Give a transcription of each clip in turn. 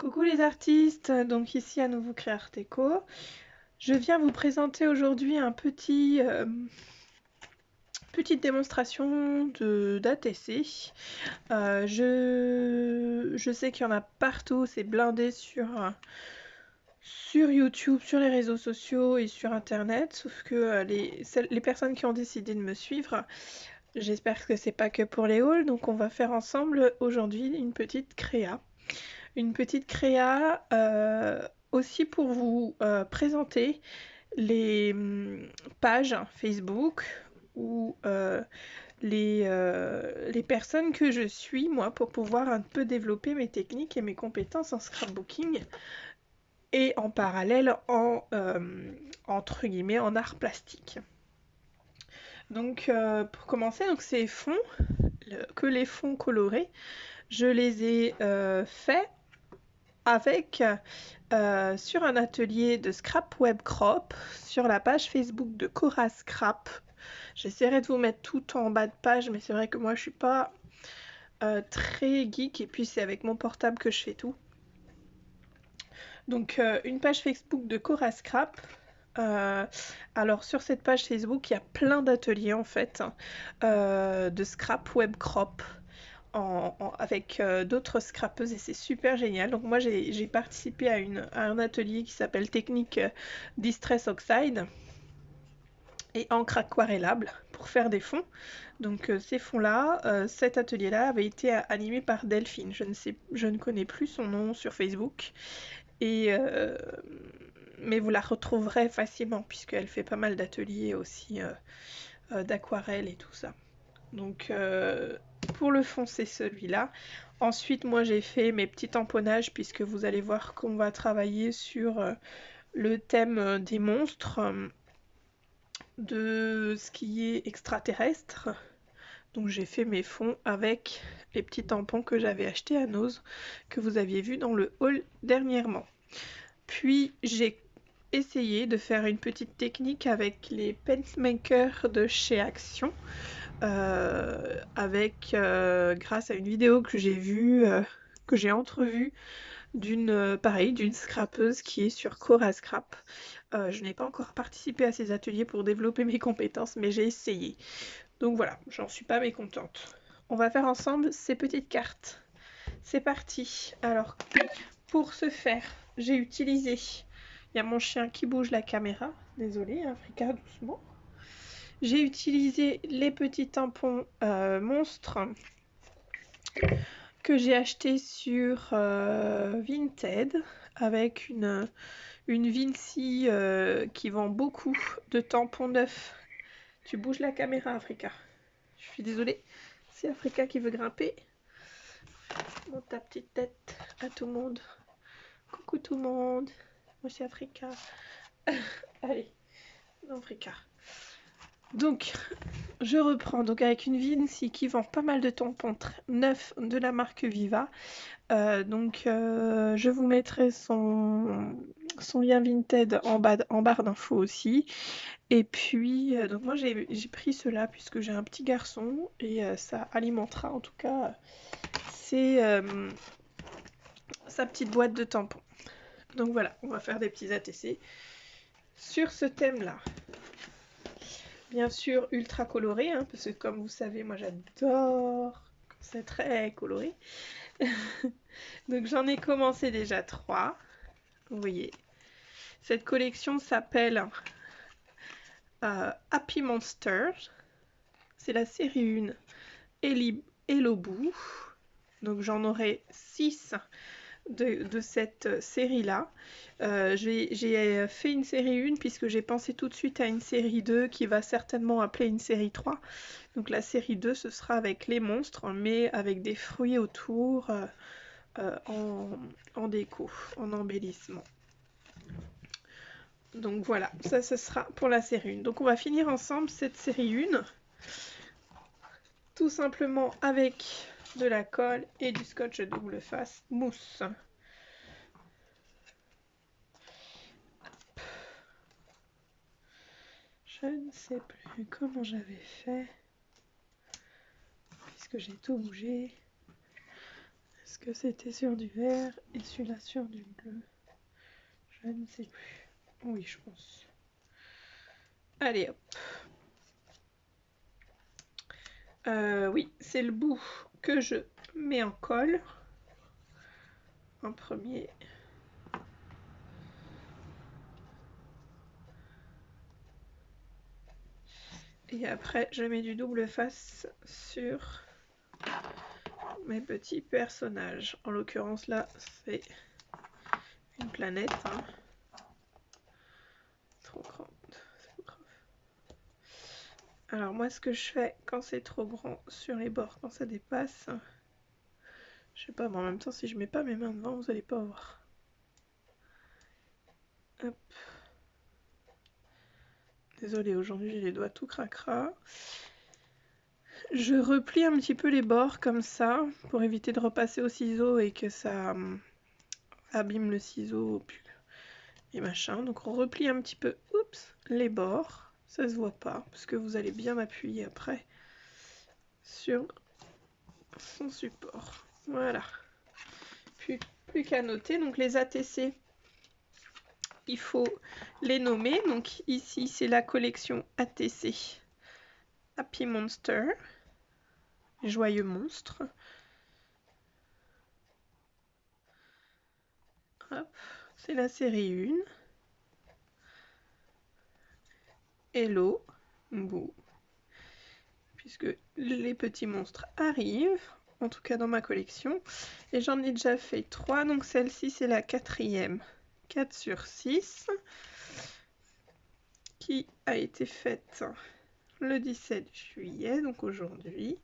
Coucou les artistes, donc ici à nouveau Créarteco. Je viens vous présenter aujourd'hui petite démonstration d'ATC. Je sais qu'il y en a partout, c'est blindé sur YouTube, sur les réseaux sociaux et sur internet, sauf que les personnes qui ont décidé de me suivre, j'espère que c'est pas que pour les hauls, donc on va faire ensemble aujourd'hui une petite créa. Une petite créa aussi pour vous présenter les pages Facebook ou les personnes que je suis, moi, pour pouvoir un peu développer mes techniques et mes compétences en scrapbooking et en parallèle entre guillemets, en art plastique. Donc pour commencer, donc ces fonds, que les fonds colorés, je les ai faits avec sur un atelier de Scrap Web Crop sur la page Facebook de Cora Scrap. J'essaierai de vous mettre tout en bas de page, mais c'est vrai que moi je suis pas très geek et puis c'est avec mon portable que je fais tout. Donc une page Facebook de Cora Scrap. Alors sur cette page Facebook il y a plein d'ateliers en fait de Scrap Web Crop. Avec d'autres scrapeuses et c'est super génial. Donc moi j'ai participé à un atelier qui s'appelle Technique Distress Oxide et encre aquarellable pour faire des fonds. Donc ces fonds-là, cet atelier-là avait été animé par Delphine. Je ne connais plus son nom sur Facebook. Mais vous la retrouverez facilement puisqu'elle fait pas mal d'ateliers aussi d'aquarelle et tout ça. Donc pour le fond c'est celui-là. Ensuite moi j'ai fait mes petits tamponnages puisque vous allez voir qu'on va travailler sur le thème des monstres, de ce qui est extraterrestre. Donc j'ai fait mes fonds avec les petits tampons que j'avais achetés à Nose, que vous aviez vu dans le haul dernièrement. Puis j'ai essayé de faire une petite technique avec les Pencemaker de chez Action. Grâce à une vidéo que j'ai vue, que j'ai entrevue d'une scrapeuse qui est sur Cora Scrap. Je n'ai pas encore participé à ces ateliers pour développer mes compétences, mais j'ai essayé. Donc voilà, j'en suis pas mécontente. On va faire ensemble ces petites cartes. C'est parti. Alors, pour ce faire, j'ai utilisé... Il y a mon chien qui bouge la caméra. Désolée, Africa, doucement. J'ai utilisé les petits tampons monstres que j'ai acheté sur Vinted avec une Vinci qui vend beaucoup de tampons neufs. Tu bouges la caméra, Africa. Je suis désolée, c'est Africa qui veut grimper. Monte ta petite tête à tout le monde. Coucou tout le monde. Moi c'est Africa. Allez, Africa. Donc, je reprends donc avec une Vinci qui vend pas mal de tampons neufs de la marque Viva. Je vous mettrai son lien Vinted en barre d'infos aussi. Et puis, donc moi j'ai pris cela puisque j'ai un petit garçon et ça alimentera en tout cas sa petite boîte de tampons. Donc voilà, on va faire des petits ATC sur ce thème-là. Bien sûr, ultra coloré, hein, parce que comme vous savez, moi j'adore quand c'est très coloré. Donc j'en ai commencé déjà 3. Vous voyez. Cette collection s'appelle Happy Monsters. C'est la série 1 Hello Boo. Donc j'en aurai 6 de cette série-là. J'ai fait une série 1 puisque j'ai pensé tout de suite à une série 2 qui va certainement appeler une série 3. Donc la série 2 ce sera avec les monstres mais avec des fruits autour en déco, en embellissement. Donc voilà, ça ce sera pour la série 1. Donc on va finir ensemble cette série 1 tout simplement avec de la colle et du scotch double face mousse. Je ne sais plus comment j'avais fait puisque j'ai tout bougé. Est-ce que c'était sur du vert et celui-là sur du bleu? Je ne sais plus. Oui, je pense. Allez, hop. Oui, c'est le bout que je mets en colle. En premier. Et après, je mets du double face sur mes petits personnages. En l'occurrence, là, c'est une planète. Hein. Trop grande. Alors moi, ce que je fais quand c'est trop grand sur les bords, quand ça dépasse, je sais pas, mais en même temps, si je mets pas mes mains devant, vous allez pas voir. Hop. Désolée, aujourd'hui j'ai les doigts tout cracra. Je replie un petit peu les bords comme ça, pour éviter de repasser au ciseau et que ça abîme le ciseau et machin. Donc on replie un petit peu, oups, les bords. Ça se voit pas, parce que vous allez bien appuyer après sur son support. Voilà. Plus qu'à noter, donc les ATC, il faut les nommer. Donc ici, c'est la collection ATC Happy Monster, joyeux monstre. C'est la série 1. Hello, Boo. Puisque les petits monstres arrivent, en tout cas dans ma collection. Et j'en ai déjà fait 3, donc celle-ci c'est la 4e. 4 sur 6. Qui a été faite le 17 juillet, donc aujourd'hui,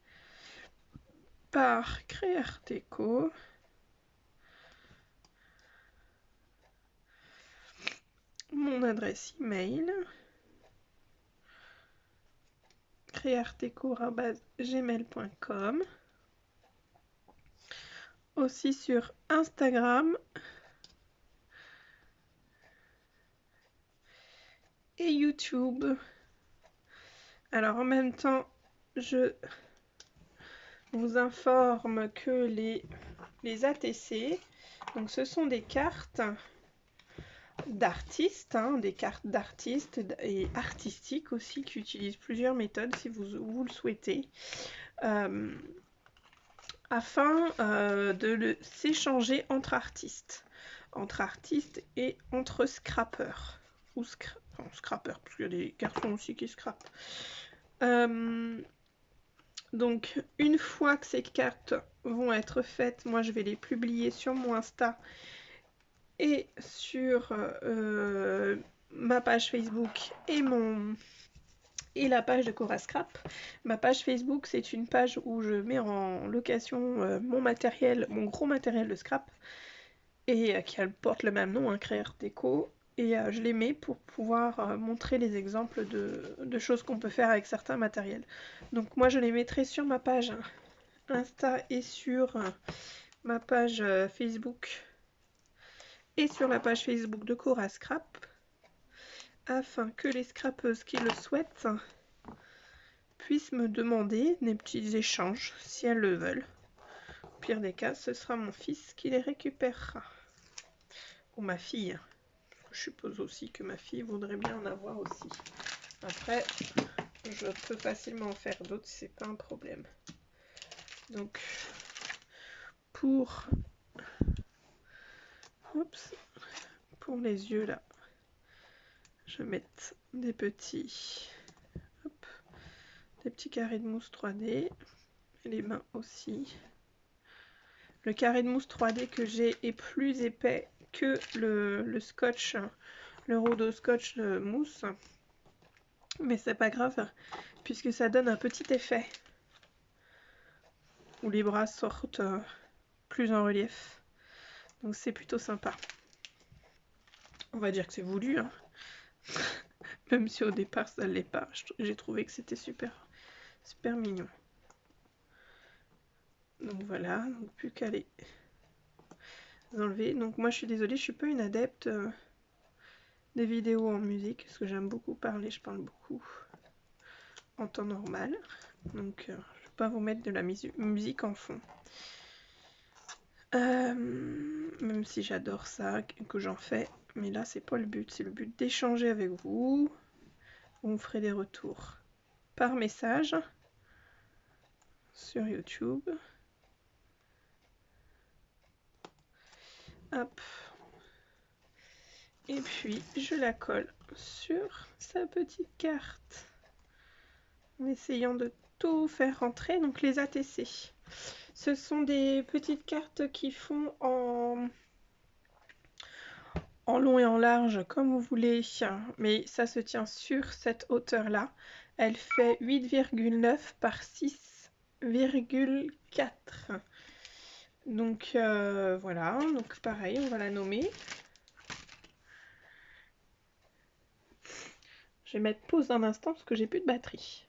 par Créarteco. Mon adresse email créarteco@gmail.com. Aussi sur Instagram et YouTube. Alors en même temps, je vous informe que les ATC, donc ce sont des cartes d'artistes, hein, des cartes d'artistes et artistiques aussi qui utilisent plusieurs méthodes si vous le souhaitez, afin de s'échanger entre artistes et entre scrappers ou scrappers, parce qu'il y a des garçons aussi qui scrapent. Donc une fois que ces cartes vont être faites, moi je vais les publier sur mon Insta et sur ma page Facebook et la page de Cora Scrap. Ma page Facebook, c'est une page où je mets en location mon matériel, mon gros matériel de scrap, et qui porte le même nom, hein, Créarteco. Et je les mets pour pouvoir montrer les exemples de choses qu'on peut faire avec certains matériels. Donc moi, je les mettrai sur ma page Insta et sur ma page Facebook et sur la page Facebook de Cora Scrap, afin que les scrapeuses qui le souhaitent puissent me demander des petits échanges si elles le veulent. Au pire des cas, ce sera mon fils qui les récupérera. Ou ma fille. Je suppose aussi que ma fille voudrait bien en avoir aussi. Après, je peux facilement en faire d'autres, c'est pas un problème. Donc, pour les yeux là, je vais mettre des petits carrés de mousse 3D. Et les mains aussi. Le carré de mousse 3D que j'ai est plus épais que le scotch, le rouleau scotch de mousse. Mais c'est pas grave, puisque ça donne un petit effet où les bras sortent plus en relief. Donc c'est plutôt sympa. On va dire que c'est voulu, hein. Même si au départ ça ne l'est pas. J'ai trouvé que c'était super mignon. Donc voilà, donc plus qu'à les enlever. Donc moi je suis désolée, je suis pas une adepte des vidéos en musique, parce que j'aime beaucoup parler, je parle beaucoup en temps normal. Donc je vais pas vous mettre de la musique en fond. Même si j'adore ça, que j'en fais. Mais là, c'est pas le but. C'est le but d'échanger avec vous. Vous me ferez des retours par message sur YouTube. Hop. Et puis, je la colle sur sa petite carte. En essayant de tout faire rentrer. Donc, les ATC. Ce sont des petites cartes qui font en long et en large comme vous voulez, mais ça se tient sur cette hauteur-là. Elle fait 8,9 par 6,4. Donc voilà, donc pareil, on va la nommer. Je vais mettre pause un instant parce que j'ai plus de batterie.